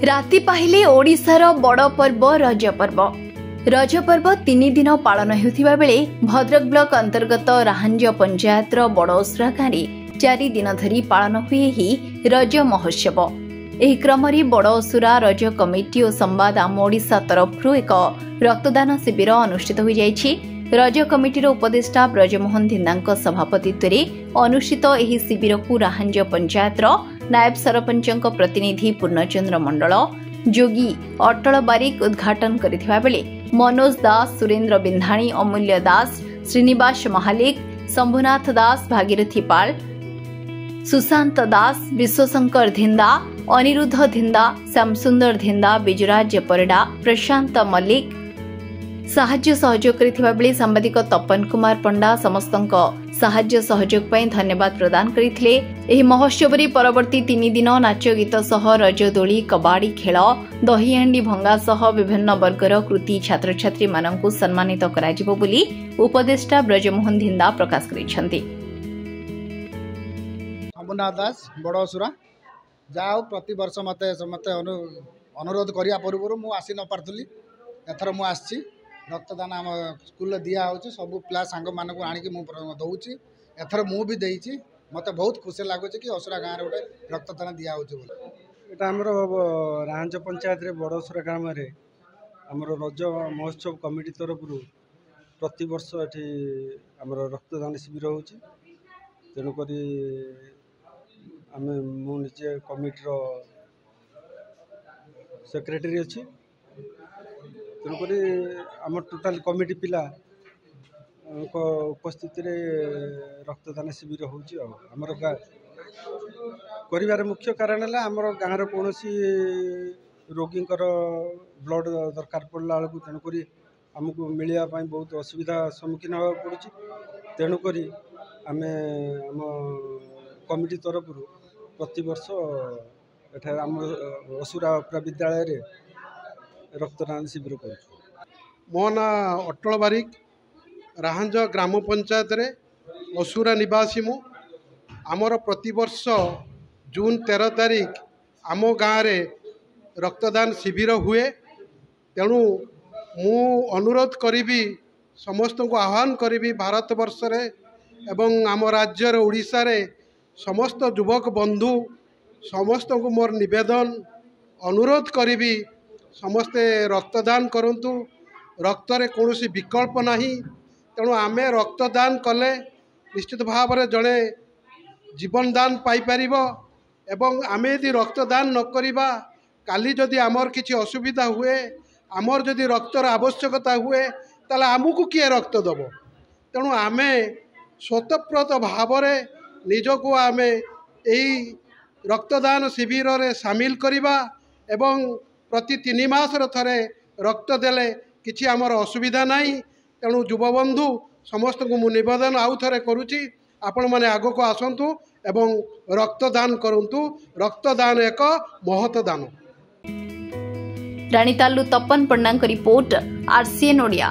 राति पाहिले ओडिशार बड़ पर्व रज पर्व। रज पर्व 3 दिन पालन हेउथिबा बेले भद्रक ब्लॉक अंतर्गत राहांज पंचायत बड़ोसरा गाँव 4 दिन धरी पालन हुए ही रज महोत्सव। एही क्रम बड़ोसरा रज कमिटी और संवाद आम ओडिशा तरफ एक रक्तदान शिविर अनुष्ठित हो जाइछि। रज कमिटीर उपदेष्टा ब्रजमोहन धिंदा सभापतित्व अनुष्ठित एही शिविर को राहांज पंचायत नायब सरपंच प्रतिनिधि पूर्णचंद्र मंडल जोगी अटल बारिक उद्घाटन करथिबा बेले मनोज दास, सुरेंद्र बिंधाणी, अमूल्य दास, श्रीनिवास महालिक, शंभुनाथ दास, भागीरथी पाल, सुशांत दास, विश्वशंकर धिंदा, अनिरुद्ध धिंदा, श्यामसुंदर धिंदा, बिजुराज परिडा, प्रशांत मल्लिक साहाय्य सहयोग करथिबा बेले सांबादिक तपन कुमार पंडा समस्त साहाय्य सहयोग पई धन्यवाद प्रदान करथिले। एही महोत्सव रे परवर्ती 3 दिन नाच गीत सह रज दोली, कबाड़ी खेल, दही हांडी भंगा सह विभिन्न वर्गर कृति छात्र छात्री माननकु सम्मानित कराजिबो बोली उपदेष्टा ब्रजमोहन धिंदा प्रकाश करिसंती। शंभुनाथ दास बड़ोसुरा जाओ प्रति वर्ष मते अनुरोध करिया पूर्व मु आसी न पारथुली एथर मु आसी रक्तदान आम स्कूल दिया होची सबु पिला सांग मानक आनिक मु दउची एथर मु भी देइची मते बहुत खुशी लागुची कि असुरा गाँव रे गोटे रक्तदान दिया होची बोली। एटा हमर राहांज पंचायत रे बड़ोसरा ग्राम रे हमर रज महोत्सव कमिटी तरफ प्रति वर्ष एठी हमर रक्तदान शिविर होची। तेणु करी आमे मु निजे कमिटी रो सेक्रेटरी अछि। तेणुक आम टोटाल कमिटी पिला उपस्थित रक्तदान शिविर होची। आमर कर मुख्य कारण है आमर गाँव कौन रोगी ब्लड दरकार पड़ला बेलू तेणुक आमको मिलवाई बहुत असुविधा सम्मुखीन होगा पड़ी। तेणुक आम कमिटी तरफ प्रति वर्ष एठार आम असुरा विद्यालय रक्तदान शिविर कर। मो ना अटल बारिक राहांज ग्राम पंचायत रे असुरा निवासी मु आमर प्रति वर्ष जून 13 तारिख आम गाँव रे रक्तदान शिविर हुए। तेणु मु अनुरोध करी समस्त को आह्वान करी भारत वर्ष रे एवं आम राज्य ओडिशा रे समस्त युवक बंधु समस्त को मोर निवेदन अनुरोध करी समस्ते रक्तदान करंतु। रक्त रे कौनसी विकल्प नहीं। तेणु आमे रक्तदान कले निश्चित भाव में जड़े जीवन दान पाई परिबो एवं आमे यदि रक्तदान न करिबा काली जदि आमर किछि असुविधा हुए आमर जदि रक्तर आवश्यकता हुए ताले आमको किए रक्त दबो। तेणु आमे स्वतःप्रत भाव में निजको आमे एही रक्तदान शिविर रे शामिल करिबा एवं प्रति 3 मास थरे रक्त देले किछि आमर असुविधा नहीं। तेणु युवबंधु समस्त को मु निवेदन आउ थरे करुछि आपण माने आगो को आसंतु एवं रक्तदान करंतु। रक्तदान एक महत दान। रानीतालु तपन पंडा रिपोर्ट RCN ओडिया।